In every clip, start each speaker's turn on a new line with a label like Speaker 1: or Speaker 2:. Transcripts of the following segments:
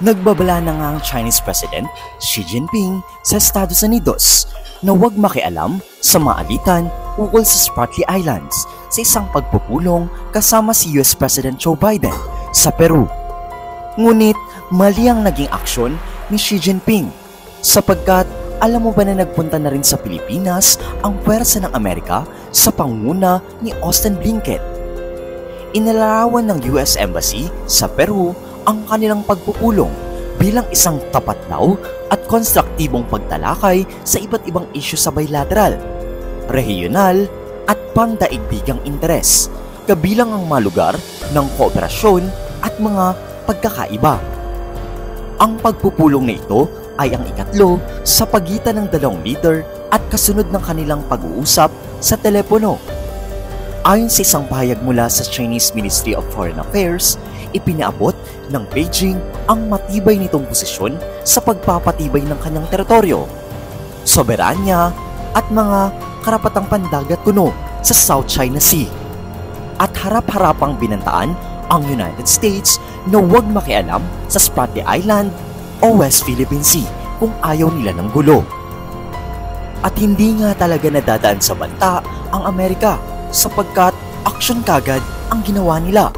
Speaker 1: Nagbabala na nga ang Chinese President Xi Jinping sa Estados Unidos na huwag makialam sa maalitan ukol sa Spratly Islands sa isang pagpupulong kasama si US President Joe Biden sa Peru. Ngunit mali ang naging aksyon ni Xi Jinping sapagkat alam mo ba na nagpunta na rin sa Pilipinas ang pwersa ng Amerika sa pangunguna ni Austin Blinken. Inilarawan ng US Embassy sa Peru ang kanilang pagpupulong bilang isang tapat daw at konstruktibong pagtalakay sa iba't ibang isyu sa bilateral, regional at pangdaigdigang interes, kabilang ang mga lugar ng kooperasyon at mga pagkakaiba. Ang pagpupulong na ito ay ang ikatlo sa pagitan ng dalawang leader at kasunod ng kanilang pag-uusap sa telepono. Ayon sa isang pahayag mula sa Chinese Ministry of Foreign Affairs, ipinaabot ng Beijing ang matibay nitong posisyon sa pagpapatibay ng kanyang teritoryo, soberanya at mga karapatang pandagat kuno sa South China Sea. At harap-harapang binantaan ang United States na huwag makialam sa Spratly Island o West Philippine Sea kung ayaw nila ng gulo. At hindi nga talaga nadadaan sa banta ang Amerika sapagkat aksyon kagad ang ginawa nila.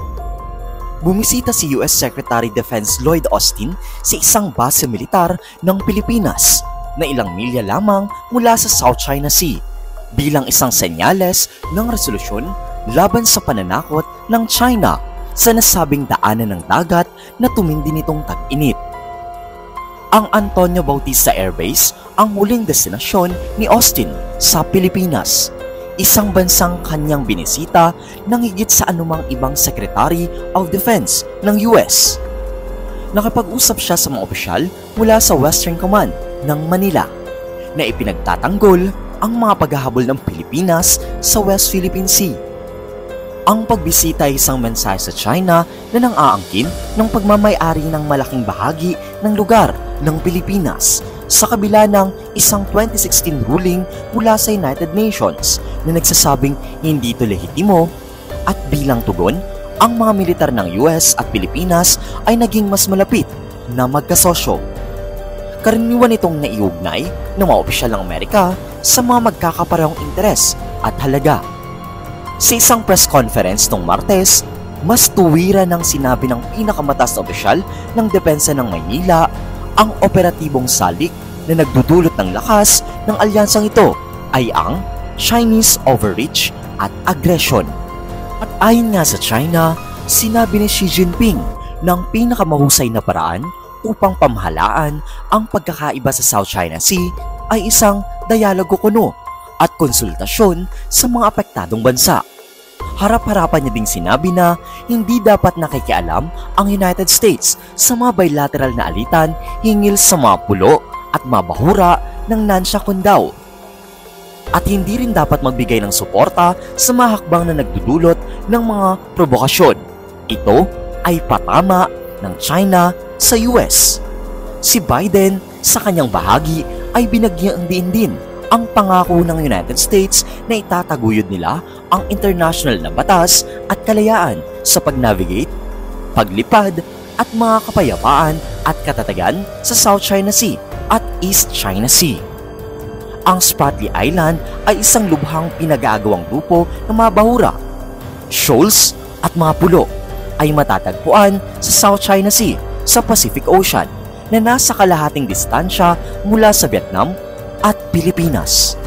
Speaker 1: Bumisita si US Secretary Defense Lloyd Austin sa isang base militar ng Pilipinas na ilang milya lamang mula sa South China Sea bilang isang senyales ng resolusyon laban sa pananakot ng China sa nasabing daanan ng dagat na tumindi nitong tag-init. Ang Antonio Bautista Air Base ang huling destinasyon ni Austin sa Pilipinas, isang bansang kanyang binisita ng higit sa anumang ibang Secretary of Defense ng US. Nakapag-usap siya sa mga opisyal mula sa Western Command ng Manila na ipinagtatanggol ang mga paghahabol ng Pilipinas sa West Philippine Sea. Ang pagbisita ay isang mensahe sa China na nang-aangkin ng pagmamay-ari ng malaking bahagi ng lugar ng Pilipinas sa kabila ng isang 2016 ruling mula sa United Nations na nagsasabing hindi ito lehitimo, at bilang tugon, ang mga militar ng US at Pilipinas ay naging mas malapit na magkasosyo. Karaniwan itong naiugnay ng mga opisyal ng Amerika sa mga magkakaparehong interes at halaga. Sa isang press conference noong Martes, mas tuwira ng sinabi ng pinakamataas na opisyal ng depensa ng Maynila ang operatibong salik na nagdudulot ng lakas ng alyansang ito ay ang Chinese overreach at aggression. At ayon nga sa China, sinabi ni Xi Jinping na ang pinakamahusay na paraan upang pamahalaan ang pagkakaiba sa South China Sea ay isang dialogo kuno at konsultasyon sa mga apektadong bansa. Harap-harapan niya ding sinabi na hindi dapat nakikialam ang United States sa mga bilateral na alitan hingil sa mga pulo at mabahura ng Nansha Kundao. At hindi rin dapat magbigay ng suporta sa mga hakbang na nagdudulot ng mga provokasyon. Ito ay patama ng China sa US. Si Biden sa kanyang bahagi ay binagyang diin din ang pangako ng United States na itataguyod nila ang international na batas at kalayaan sa pag-navigate, paglipad at mga kapayapaan at katatagan sa South China Sea at East China Sea. Ang Spratly Island ay isang lubhang pinag-aagawang grupo ng mga bahura, shoals at mga pulo ay matatagpuan sa South China Sea sa Pacific Ocean na nasa kalahating distansya mula sa Vietnam at Pilipinas.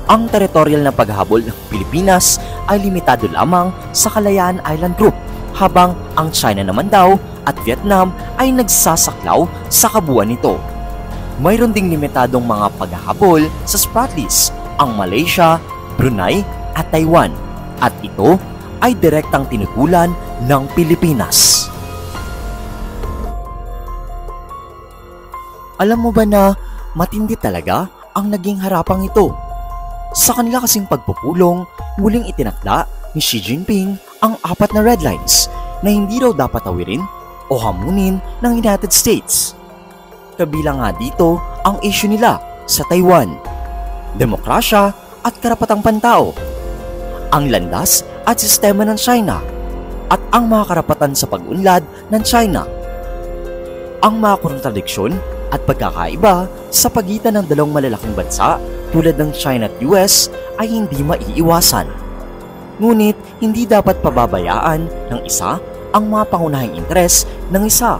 Speaker 1: Ang teritorial na paghahabol ng Pilipinas ay limitado lamang sa Kalayaan Island Group, habang ang China naman daw at Vietnam ay nagsasaklaw sa kabuuan nito. Mayroon ding limitadong mga paghahabol sa Spratlys, ang Malaysia, Brunei at Taiwan, at ito ay direktang tinutulan ng Pilipinas. Alam mo ba na matindi talaga ang naging harapang ito? Sa kanila kasing pagpupulong, muling itinakda ni Xi Jinping ang 4 na red lines na hindi raw dapat tawirin o hamunin ng United States. Kabilang nga dito ang issue nila sa Taiwan, demokrasya at karapatang pantao, ang landas at sistema ng China, at ang mga karapatan sa pag-unlad ng China. Ang mga kontradiksyon at pagkakaiba sa pagitan ng dalawang malalaking bansa tulad ng China at US ay hindi maiiwasan. Ngunit hindi dapat pababayaan ng isa ang mga pangunahing interes ng isa,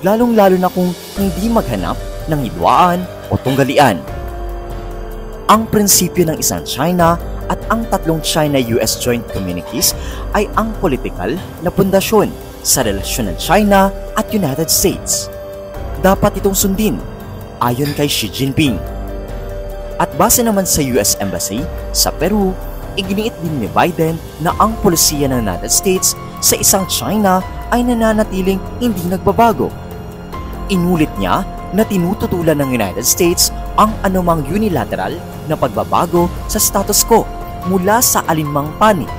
Speaker 1: lalong-lalo na kung hindi maghanap ng hidwaan o tunggalian. Ang prinsipyo ng isang China at ang tatlong China-US Joint Communiques ay ang politikal na pundasyon sa relasyon ng China at United States. Dapat itong sundin, ayon kay Xi Jinping. At base naman sa US Embassy sa Peru, iginiit din ni Biden na ang polisiya ng United States sa isang China ay nananatiling hindi nagbabago. Inulit niya na tinututulan ng United States ang anumang unilateral na pagbabago sa status quo mula sa alinmang panig,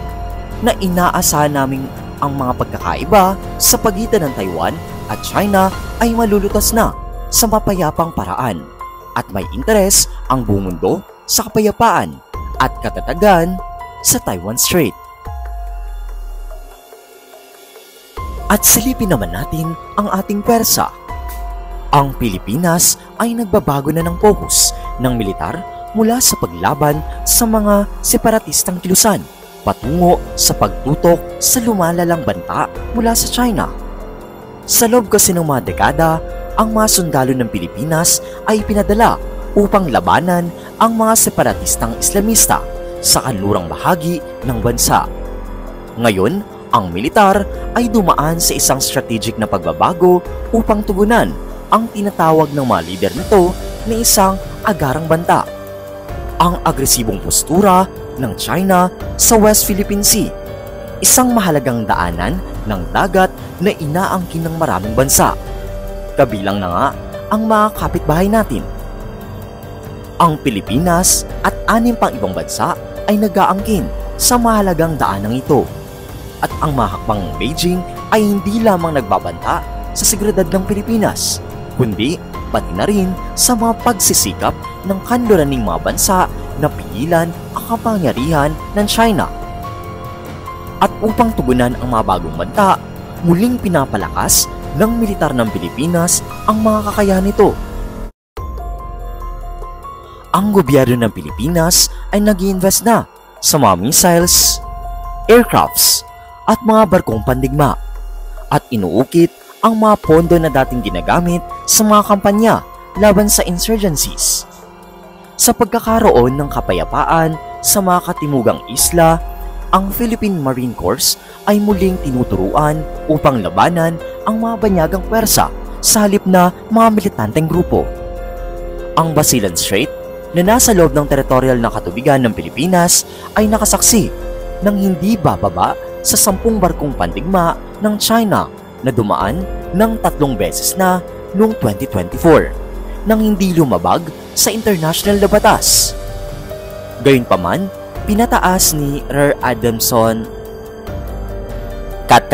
Speaker 1: na inaasahan naming ang mga pagkakaiba sa pagitan ng Taiwan at China ay malulutas na sa mapayapang paraan at may interes ang buong mundo sa kapayapaan at katatagan sa Taiwan Strait. At silipin naman natin ang ating pwersa. Ang Pilipinas ay nagbabago na ng focus ng militar mula sa paglaban sa mga separatistang kilusan patungo sa pagtutok sa lumalalang banta mula sa China. Sa loob kasi ng mga dekada, ang mga sundalo ng Pilipinas ay pinadala upang labanan ang mga separatistang Islamista sa kanlurang bahagi ng bansa. Ngayon, ang militar ay dumaan sa isang strategic na pagbabago upang tugunan ang tinatawag ng mga lider nito na isang agarang banta. Ang agresibong postura ng China sa West Philippine Sea, isang mahalagang daanan ng dagat na inaangkin ng maraming bansa. Kabilang na nga ang mga kapitbahay natin. Ang Pilipinas at 6 pang ibang bansa ay nag-aangkin sa mahalagang daanang ito. At ang mga hakbang ng Beijing ay hindi lamang nagbabanta sa seguridad ng Pilipinas, kundi pati na rin sa mga pagsisikap ng kanluraning mga bansa na pigilan ang kapangyarihan ng China. At upang tugunan ang mga bagong banta, muling pinapalakas ng militar ng Pilipinas ang mga kakayahan nito. Ang gobyerno ng Pilipinas ay nag-i-invest na sa mga missiles, aircrafts, at mga barkong pandigma, at inuukit ang mga pondo na dating ginagamit sa mga kampanya laban sa insurgencies. Sa pagkakaroon ng kapayapaan sa mga katimugang isla, ang Philippine Marine Corps ay muling tinuturuan upang labanan ang mga banyagang pwersa sa halip na mga militanteng grupo. Ang Basilan Strait na nasa loob ng teritorial na katubigan ng Pilipinas ay nakasaksi ng hindi bababa sa 10 barkong pandigma ng China na dumaan ng 3 beses na noong 2024 nang hindi lumabag sa international na batas. Gayunpaman, pinataas ni Rear Adamson cut